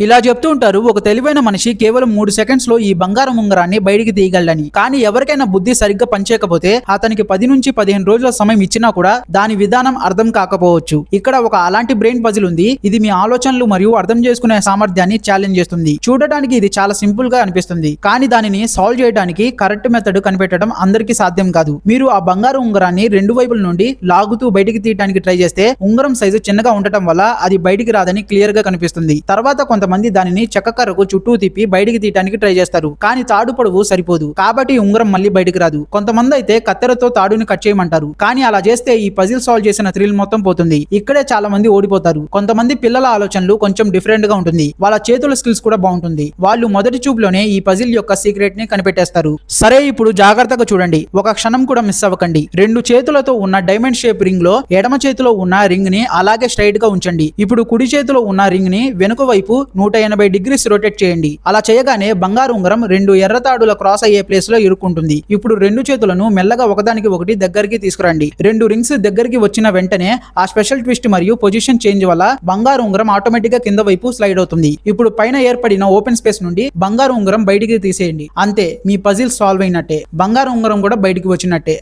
ఇలా చెప్తూ ఉంటారు, ఒక తెలివైన మనిషి కేవలం 3 సెకండ్స్ లో ఈ బంగారం ఉంగరాన్ని బయటికి తీయగలడని. కానీ ఎవరికైనా బుద్ధి సరిగ్గా పనిచేయకపోతే అతనికి 10 నుంచి 15 రోజుల సమయం ఇచ్చినా కూడా దాని విధానం అర్థం కాకపోవచ్చు. ఇక్కడ ఒక అలాంటి బ్రెయిన్ పజిల్ ఉంది. ఇది మీ ఆలోచనలు మరియు అర్థం చేసుకునే సామర్థ్యాన్ని ఛాలెంజ్ చేస్తుంది. చూడటానికి ఇది చాలా సింపుల్ గా అనిపిస్తుంది, కానీ దానిని సాల్వ్ చేయడానికి కరెక్ట్ మెథడ్ కనిపెట్టడం అందరికీ సాధ్యం కాదు. మీరు ఆ బంగారు ఉంగరాన్ని 2 వైపుల నుండి లాగుతూ బయటికి తీయడానికి ట్రై చేస్తే ఉంగరం సైజు చిన్నగా ఉండటం వల్ల అది బయటికి రాదని క్లియర్ గా కనిపిస్తుంది. తర్వాత కొంతమంది దానిని చెక్కకర్రకు చుట్టూ తిప్పి బయటికి తీయడానికి ట్రై చేస్తారు, కానీ తాడు పొడవు సరిపోదు కాబట్టి ఉంగరం మళ్ళీ బయటికి రాదు. కొంతమంది అయితే కత్తెరతో తాడుని కట్ చేయమంటారు, కానీ అలా చేస్తే ఈ పజిల్ సాల్వ్ చేసిన థ్రిల్ మొత్తం పోతుంది. ఇక్కడే చాలా మంది ఓడిపోతారు. కొంతమంది పిల్లల ఆలోచనలు కొంచెం డిఫరెంట్ గా ఉంటుంది, వాళ్ళ చేతుల స్కిల్స్ కూడా బాగుంటుంది. వాళ్ళు మొదటి చూపులోనే ఈ పజిల్ యొక్క సీక్రెట్ ని కనిపెట్టేస్తారు. సరే, ఇప్పుడు జాగ్రత్తగా చూడండి, ఒక క్షణం కూడా మిస్ అవ్వకండి. 2 చేతులతో ఉన్న డైమండ్ షేప్ రింగ్ లో ఎడమ చేతిలో ఉన్న రింగ్ ని అలాగే స్ట్రైట్ గా ఉంచండి. ఇప్పుడు కుడి చేతిలో ఉన్న రింగ్ ని వెనుక వైపు 180 డిగ్రీస్ రొటేట్ చేయండి. అలా చేయగానే బంగారు ఉంగరం 2 ఎర్ర తాడుల క్రాస్ అయ్యే ప్లేస్ లో ఇరుక్కుంటుంది. ఇప్పుడు 2 చేతులను మెల్లగా ఒకదానికి ఒకటి దగ్గరికి తీసుకురండి. 2 రింగ్స్ దగ్గరికి వచ్చిన వెంటనే ఆ స్పెషల్ ట్విస్ట్ మరియు పొజిషన్ చేంజ్ వల్ల బంగారు ఉంగరం ఆటోమేటిక్ గా కింద వైపు స్లైడ్ అవుతుంది. ఇప్పుడు పైన ఏర్పడిన ఓపెన్ స్పేస్ నుండి బంగారు ఉంగరం బయటికి తీసేయండి. అంతే, మీ పజిల్ సాల్వ్ అయినట్టే. బంగారు ఉంగరం కూడా బయటికి వచ్చినట్టే.